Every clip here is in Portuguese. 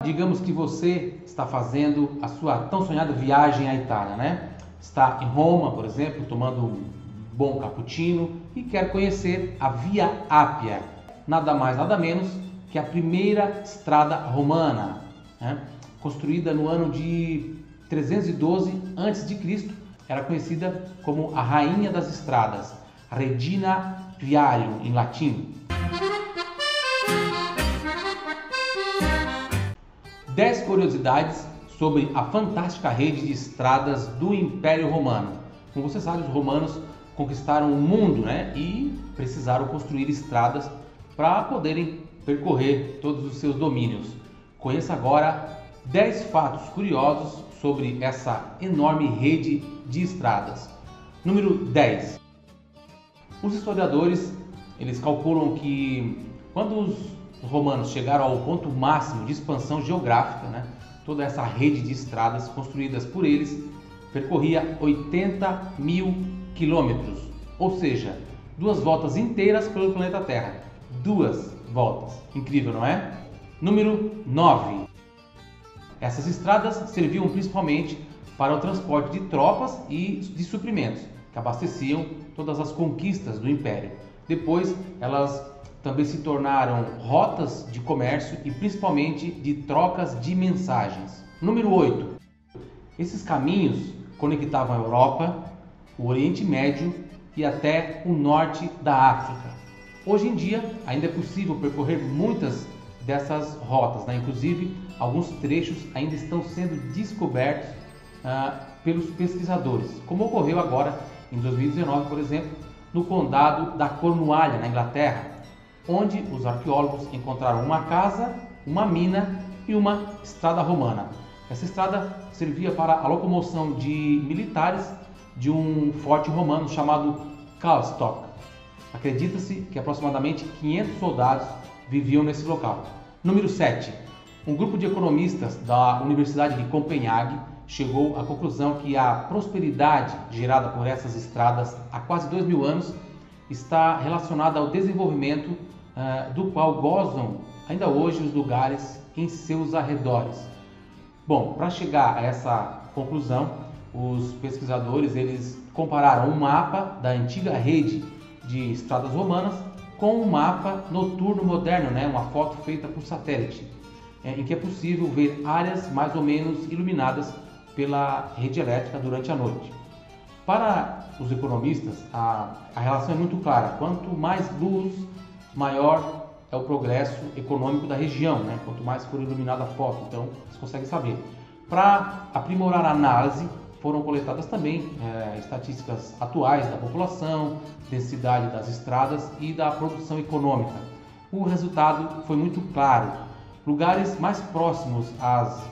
Digamos que você está fazendo a sua tão sonhada viagem à Itália, né? Está em Roma, por exemplo, tomando um bom cappuccino e quer conhecer a Via Ápia, nada mais nada menos que a primeira estrada romana, né? Construída no ano de 312 a.C., era conhecida como a Rainha das Estradas, Regina Viarium em latim. 10 curiosidades sobre a fantástica rede de estradas do Império Romano. Como você sabe, os romanos conquistaram o mundo, né? E precisaram construir estradas para poderem percorrer todos os seus domínios. Conheça agora 10 fatos curiosos sobre essa enorme rede de estradas. Número 10. Os historiadores, eles calculam que quando os romanos chegaram ao ponto máximo de expansão geográfica, né, toda essa rede de estradas construídas por eles percorria 80 mil quilômetros, ou seja, 2 voltas inteiras pelo planeta Terra. 2 voltas. Incrível, não é? Número 9. Essas estradas serviam principalmente para o transporte de tropas e de suprimentos, que abasteciam todas as conquistas do Império. Depois, elas também se tornaram rotas de comércio e principalmente de trocas de mensagens. Número 8. Esses caminhos conectavam a Europa, o Oriente Médio e até o norte da África. Hoje em dia, ainda é possível percorrer muitas dessas rotas, né? Inclusive, alguns trechos ainda estão sendo descobertos pelos pesquisadores, como ocorreu agora em 2019, por exemplo, no condado da Cornualha, na Inglaterra, onde os arqueólogos encontraram uma casa, uma mina e uma estrada romana. Essa estrada servia para a locomoção de militares de um forte romano chamado Karlstock. Acredita-se que aproximadamente 500 soldados viviam nesse local. Número 7. Um grupo de economistas da Universidade de Copenhague chegou à conclusão que a prosperidade gerada por essas estradas há quase 2000 anos está relacionada ao desenvolvimento do qual gozam ainda hoje os lugares em seus arredores. Bom, para chegar a essa conclusão, os pesquisadores eles compararam um mapa da antiga rede de estradas romanas com um mapa noturno moderno, né? Uma foto feita por satélite, em que é possível ver áreas mais ou menos iluminadas pela rede elétrica durante a noite. Para os economistas, a relação é muito clara. Quanto mais luz, maior é o progresso econômico da região, né? Quanto mais for iluminada a foto, então você consegue saber. Para aprimorar a análise, foram coletadas também estatísticas atuais da população, densidade das estradas e da produção econômica. O resultado foi muito claro. Lugares mais próximos às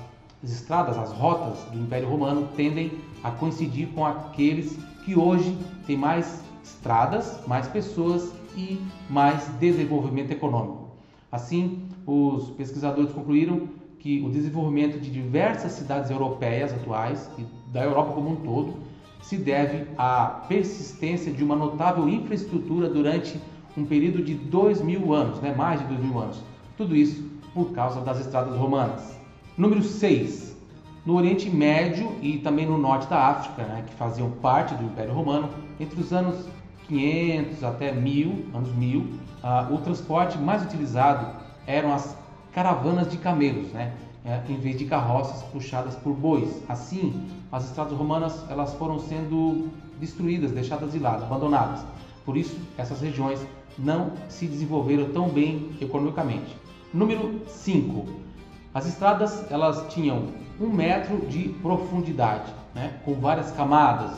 estradas, às rotas do Império Romano, tendem a coincidir com aqueles que hoje têm mais estradas, mais pessoas e mais desenvolvimento econômico. Assim, os pesquisadores concluíram que o desenvolvimento de diversas cidades europeias atuais e da Europa como um todo se deve à persistência de uma notável infraestrutura durante um período de 2000 anos, né? Mais de 2000 anos. Tudo isso por causa das estradas romanas. Número 6. No Oriente Médio e também no norte da África, né, que faziam parte do Império Romano, entre os anos 500 até 1000, o transporte mais utilizado eram as caravanas de camelos, né, em vez de carroças puxadas por bois. Assim, as estradas romanas elas foram sendo destruídas, deixadas de lado, abandonadas. Por isso, essas regiões não se desenvolveram tão bem economicamente. Número 5. As estradas elas tinham 1 metro de profundidade, né, com várias camadas,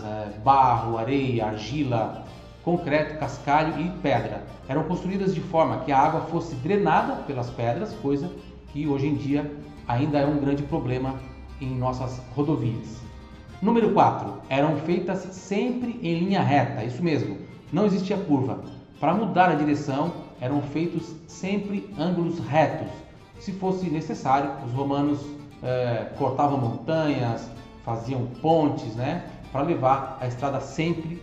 barro, areia, argila, concreto, cascalho e pedra. Eram construídas de forma que a água fosse drenada pelas pedras, coisa que hoje em dia ainda é um grande problema em nossas rodovias. Número 4. Eram feitas sempre em linha reta, isso mesmo, não existia curva. Para mudar a direção, eram feitos sempre ângulos retos. Se fosse necessário, os romanos cortavam montanhas, faziam pontes, né, para levar a estrada sempre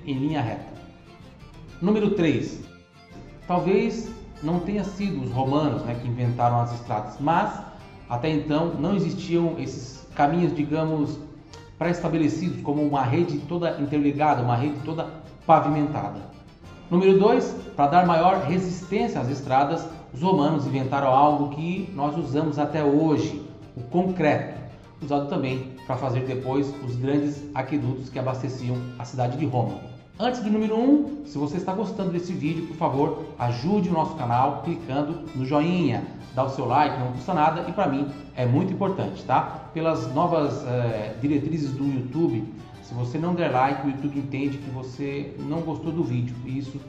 em linha reta. Número 3. Talvez não tenha sido os romanos, né, que inventaram as estradas, mas até então não existiam esses caminhos, digamos, pré-estabelecidos, como uma rede toda interligada, uma rede toda pavimentada. Número 2, para dar maior resistência às estradas, os romanos inventaram algo que nós usamos até hoje, o concreto, usado também para fazer depois os grandes aquedutos que abasteciam a cidade de Roma. Antes do número 1, se você está gostando desse vídeo, por favor, ajude o nosso canal clicando no joinha, dá o seu like, não custa nada e para mim é muito importante, tá? Pelas novas diretrizes do YouTube, se você não der like, o YouTube entende que você não gostou do vídeo e isso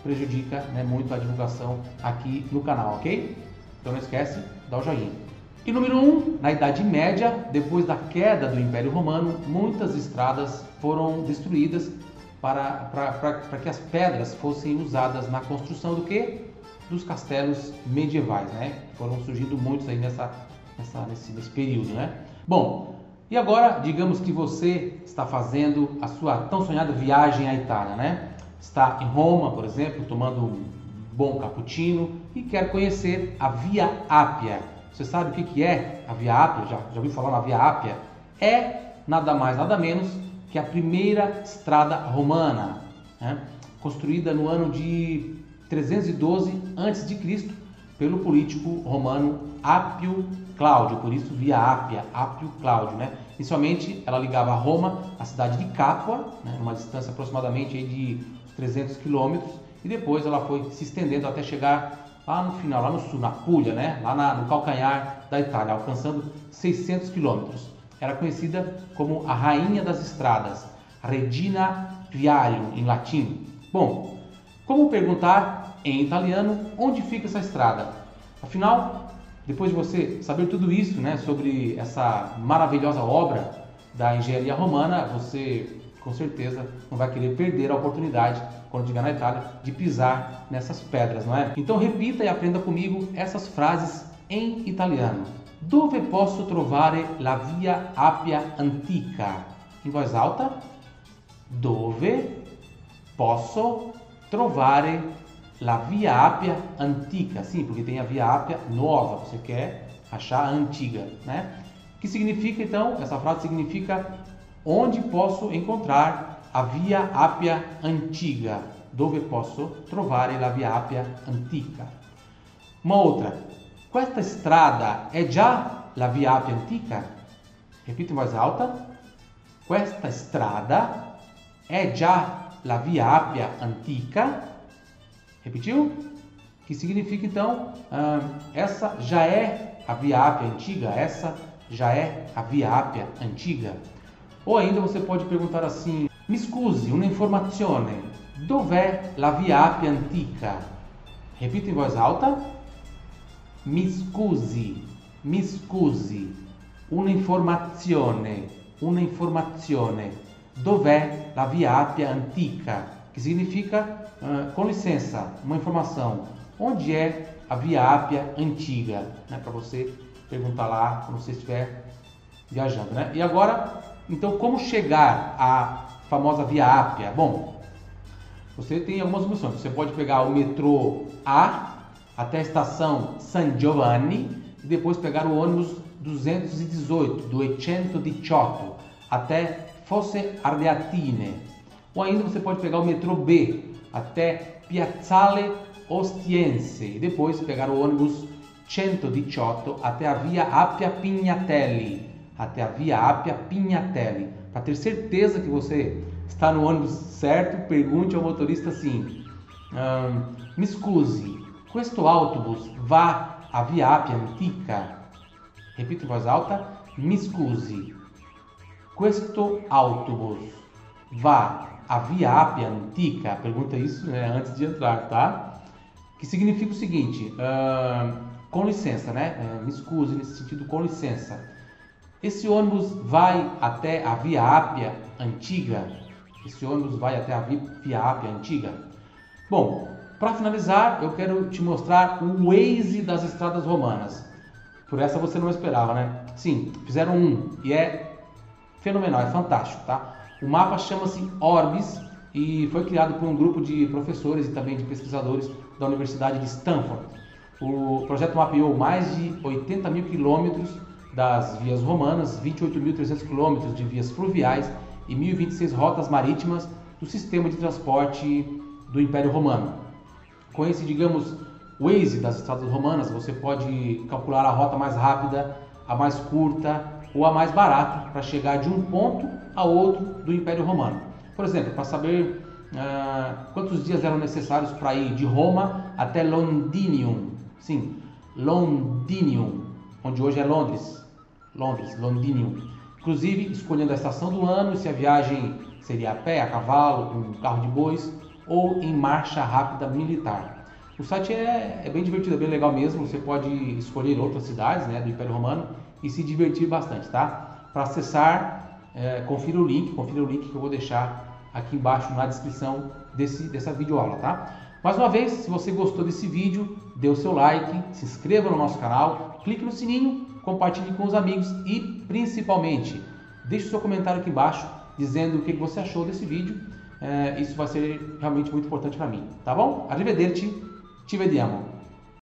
prejudica, né, muito a divulgação aqui no canal, ok? Então não esquece, dá o joinha. E número 1, na Idade Média, depois da queda do Império Romano, muitas estradas foram destruídas para que as pedras fossem usadas na construção do quê? Dos castelos medievais, né? Foram surgindo muitos aí nesse período, né? Bom, e agora, digamos que você está fazendo a sua tão sonhada viagem à Itália, né? Está em Roma, por exemplo, tomando um bom cappuccino e quer conhecer a Via Ápia. Você sabe o que é a Via Ápia? Já ouviu falar na Via Ápia? É nada mais, nada menos que a primeira estrada romana, né? Construída no ano de 312 a.C. pelo político romano Apio Cláudio, por isso Via Ápia, Apio Cláudio, né? Inicialmente ela ligava Roma à cidade de Capua, né? Uma distância aproximadamente de 300 quilômetros, e depois ela foi se estendendo até chegar lá no final, lá no sul, na Puglia, né? Lá no calcanhar da Itália, alcançando 600 quilômetros. Era conhecida como a Rainha das Estradas, Regina Viarium em latim. Bom, como perguntar em italiano onde fica essa estrada? Afinal, depois de você saber tudo isso, né, sobre essa maravilhosa obra da engenharia romana, você com certeza não vai querer perder a oportunidade, quando chegar na Itália, de pisar nessas pedras, não é? Então repita e aprenda comigo essas frases em italiano. Dove posso trovare la Via Appia Antica? Em voz alta. Dove posso trovare la Via Appia Antica? Sim, porque tem a Via Appia nova, você quer achar a antiga, né? Que significa então, essa frase significa onde posso encontrar a Via Appia Antiga? Dove posso trovare la Via Appia Antica? Uma outra. Questa strada è già la Via Appia Antica? Repito em voz alta. Questa strada è già la Via Appia Antica? Repetiu? Que significa então, essa já é a Via Appia Antiga? Essa já é a Via Appia Antiga? Ou ainda você pode perguntar assim: mi scusi, una informazione, dov'è la Via Appia Antica? Repito em voz alta. Mi scusi, una informazione, dov'è la Via Appia Antica? Que significa, com licença, uma informação, onde é a Via Appia Antiga? Né? Para você perguntar lá quando você estiver viajando, né? E agora, então, como chegar à famosa Via Appia? Bom, você tem algumas opções. Você pode pegar o metrô A até a estação San Giovanni e depois pegar o ônibus 218, 218, até Fosse Ardeatine. Ou ainda você pode pegar o metrô B até Piazzale Ostiense e depois pegar o ônibus 118 até a Via Appia Pignatelli. Para ter certeza que você está no ônibus certo, pergunte ao motorista assim: mi scusi, questo autobus va a Via Appia Antica? Repito em voz alta. Mi scusi, questo autobus va a Via Appia Antica? Pergunta isso, né, antes de entrar, tá? Que significa o seguinte: com licença, né? Me scusi nesse sentido, com licença. Esse ônibus vai até a Via Appia Antiga? Esse ônibus vai até a Via Appia Antiga? Bom, para finalizar, eu quero te mostrar o Waze das estradas romanas. Por essa você não esperava, né? Sim, fizeram um e é fenomenal, é fantástico, tá? O mapa chama-se Orbis e foi criado por um grupo de professores e também de pesquisadores da Universidade de Stanford. O projeto mapeou mais de 80 mil quilômetros das vias romanas, 28.300 quilômetros de vias fluviais e 1.026 rotas marítimas do sistema de transporte do Império Romano. Com esse, digamos, Waze das estradas romanas, você pode calcular a rota mais rápida, a mais curta ou a mais barata para chegar de um ponto a outro do Império Romano. Por exemplo, para saber quantos dias eram necessários para ir de Roma até Londinium. Sim, Londinium, onde hoje é Londres. Londinium. Inclusive, escolhendo a estação do ano, se a viagem seria a pé, a cavalo, com um carro de bois ou em marcha rápida militar. O site é bem divertido, é bem legal mesmo. Você pode escolher outras cidades, né, do Império Romano e se divertir bastante, tá? Para acessar, confira o link que eu vou deixar aqui embaixo na descrição dessa videoaula, tá? Mais uma vez, se você gostou desse vídeo, dê o seu like, se inscreva no nosso canal, clique no sininho, compartilhe com os amigos e, principalmente, deixe o seu comentário aqui embaixo dizendo o que você achou desse vídeo. Isso vai ser realmente muito importante para mim, tá bom? Arrivederci, ci vediamo!